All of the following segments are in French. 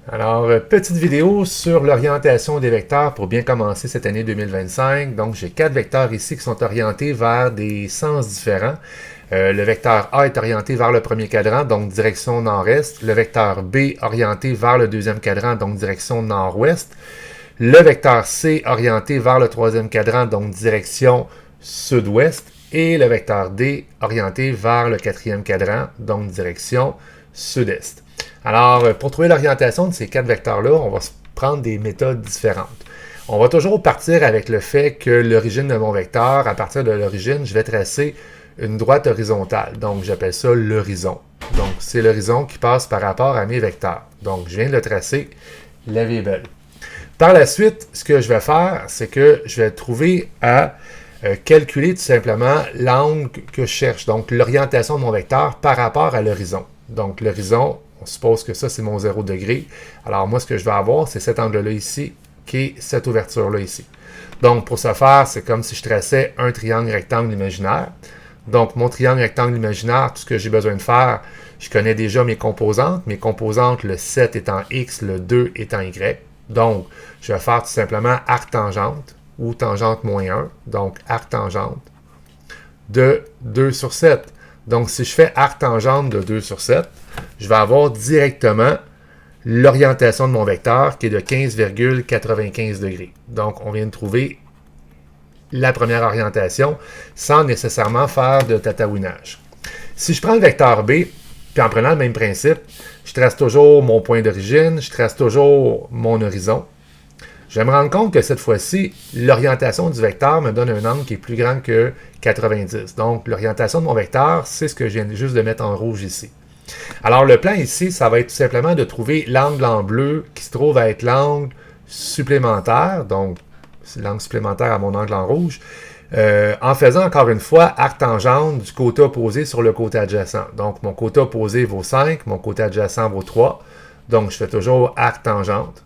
Alors, petite vidéo sur l'orientation des vecteurs pour bien commencer cette année 2025. Donc, j'ai 4 vecteurs ici qui sont orientés vers des sens différents. Le vecteur A est orienté vers le premier cadran, donc direction nord-est. Le vecteur B orienté vers le deuxième cadran, donc direction nord-ouest. Le vecteur C orienté vers le troisième cadran, donc direction sud-ouest. Et le vecteur D orienté vers le quatrième cadran, donc direction sud-est. Alors, pour trouver l'orientation de ces 4 vecteurs-là, on va prendre des méthodes différentes. On va toujours partir avec le fait que l'origine de mon vecteur, à partir de l'origine, je vais tracer une droite horizontale. Donc, j'appelle ça l'horizon. Donc, c'est l'horizon qui passe par rapport à mes vecteurs. Donc, je viens de le tracer, la vie est belle. Par la suite, ce que je vais faire, c'est que je vais trouver à calculer tout simplement l'angle que je cherche. Donc, l'orientation de mon vecteur par rapport à l'horizon. Donc, l'horizon, on suppose que ça, c'est mon 0 degré. Alors, moi, ce que je vais avoir, c'est cet angle-là ici, qui est cette ouverture-là ici. Donc, pour ce faire, c'est comme si je traçais un triangle rectangle imaginaire. Donc, mon triangle rectangle imaginaire, tout ce que j'ai besoin de faire, je connais déjà mes composantes. Mes composantes, le 7 est en X, le 2 est en Y. Donc, je vais faire tout simplement arc-tangente ou tangente moins 1. Donc, arc-tangente de 2 sur 7. Donc, si je fais arc-tangente de 2 sur 7, je vais avoir directement l'orientation de mon vecteur qui est de 15,95 degrés. Donc, on vient de trouver la première orientation sans nécessairement faire de tatouinage. Si je prends le vecteur B, puis en prenant le même principe, je trace toujours mon point d'origine, je trace toujours mon horizon. Je vais me rendre compte que cette fois-ci, l'orientation du vecteur me donne un angle qui est plus grand que 90. Donc, l'orientation de mon vecteur, c'est ce que je viens juste de mettre en rouge ici. Alors, le plan ici, ça va être tout simplement de trouver l'angle en bleu qui se trouve à être l'angle supplémentaire. Donc, c'est l'angle supplémentaire à mon angle en rouge. En faisant encore une fois arc-tangente du côté opposé sur le côté adjacent. Donc, mon côté opposé vaut 5, mon côté adjacent vaut 3. Donc, je fais toujours arc-tangente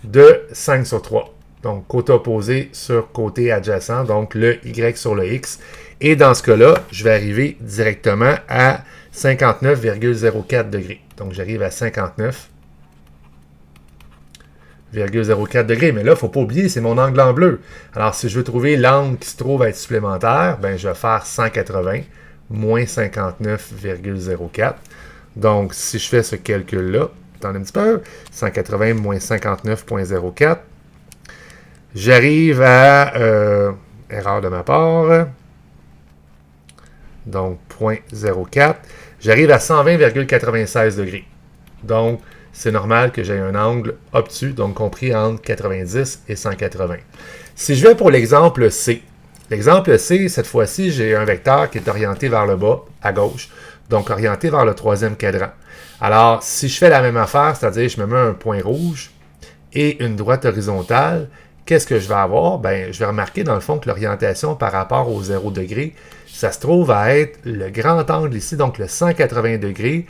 de 5 sur 3. Donc, côté opposé sur côté adjacent, donc le Y sur le X. Et dans ce cas-là, je vais arriver directement à 59,04 degrés. Donc, j'arrive à 59,04 degrés. Mais là, il ne faut pas oublier, c'est mon angle en bleu. Alors, si je veux trouver l'angle qui se trouve à être supplémentaire, ben, je vais faire 180 moins 59,04. Donc, si je fais ce calcul-là, attendez un petit peu, 180 moins 59,04, j'arrive à, erreur de ma part, donc 0,04, j'arrive à 120,96 degrés. Donc, c'est normal que j'ai un angle obtus, donc compris entre 90 et 180. Si je vais pour l'exemple C, l'exemple C, cette fois-ci, j'ai un vecteur qui est orienté vers le bas, à gauche, donc orienté vers le troisième cadran. Alors, si je fais la même affaire, c'est-à-dire je me mets un point rouge et une droite horizontale, qu'est-ce que je vais avoir? Ben, je vais remarquer dans le fond que l'orientation par rapport au 0 degré, ça se trouve à être le grand angle ici, donc le 180 degrés,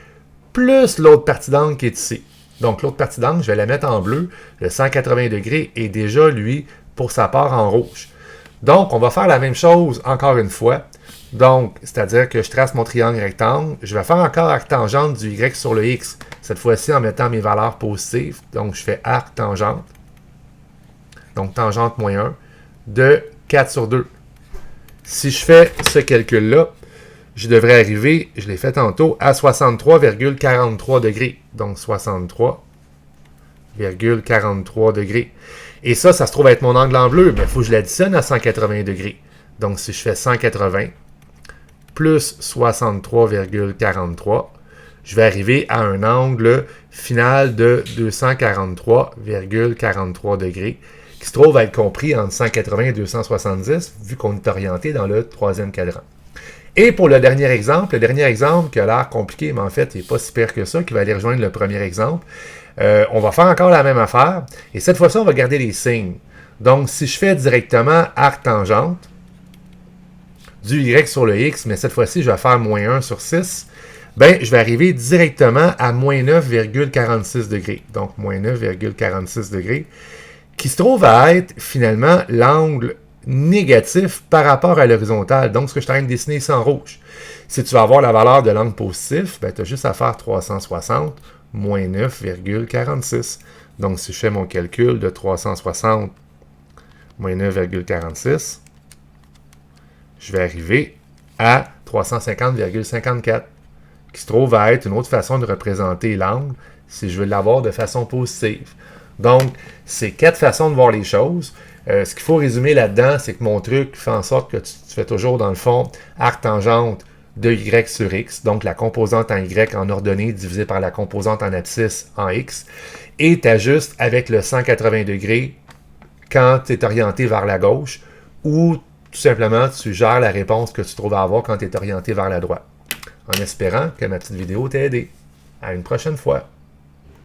plus l'autre partie d'angle qui est ici. Donc, l'autre partie d'angle, je vais la mettre en bleu. Le 180 degrés est déjà, lui, pour sa part en rouge. Donc, on va faire la même chose encore une fois. Donc, c'est-à-dire que je trace mon triangle rectangle. Je vais faire encore arc-tangente du Y sur le X. Cette fois-ci, en mettant mes valeurs positives. Donc, je fais arc-tangente. Donc, tangente moins 1 de 4 sur 2. Si je fais ce calcul-là, je devrais arriver, je l'ai fait tantôt, à 63,43 degrés. Donc, 63,43 degrés. Et ça se trouve être mon angle en bleu, mais il faut que je l'additionne à 180 degrés. Donc, si je fais 180 plus 63,43, je vais arriver à un angle final de 243,43 degrés, qui se trouve à être compris entre 180 et 270, vu qu'on est orienté dans le troisième cadran. Et pour le dernier exemple qui a l'air compliqué, mais en fait, il n'est pas si pire que ça, qui va aller rejoindre le premier exemple, on va faire encore la même affaire, et cette fois-ci, on va garder les signes. Donc, si je fais directement arc-tangente, du Y sur le X, mais cette fois-ci, je vais faire moins 1 sur 6, ben, je vais arriver directement à moins 9,46 degrés. Donc, moins 9,46 degrés, qui se trouve à être finalement l'angle négatif par rapport à l'horizontale. Donc, ce que je suis en train de dessiner ici en rouge. Si tu vas avoir la valeur de l'angle positif, ben, tu as juste à faire 360 moins 9,46. Donc, si je fais mon calcul de 360 moins 9,46, je vais arriver à 350,54, qui se trouve à être une autre façon de représenter l'angle si je veux l'avoir de façon positive. Donc, c'est 4 façons de voir les choses. Ce qu'il faut résumer là-dedans, c'est que mon truc fait en sorte que tu fais toujours, dans le fond, arc tangente de y sur x, donc la composante en y en ordonnée divisée par la composante en abscisse en x, et tu ajustes avec le 180 degrés quand tu es orienté vers la gauche, ou tout simplement tu gères la réponse que tu trouves à avoir quand tu es orienté vers la droite. En espérant que ma petite vidéo t'a aidé. À une prochaine fois.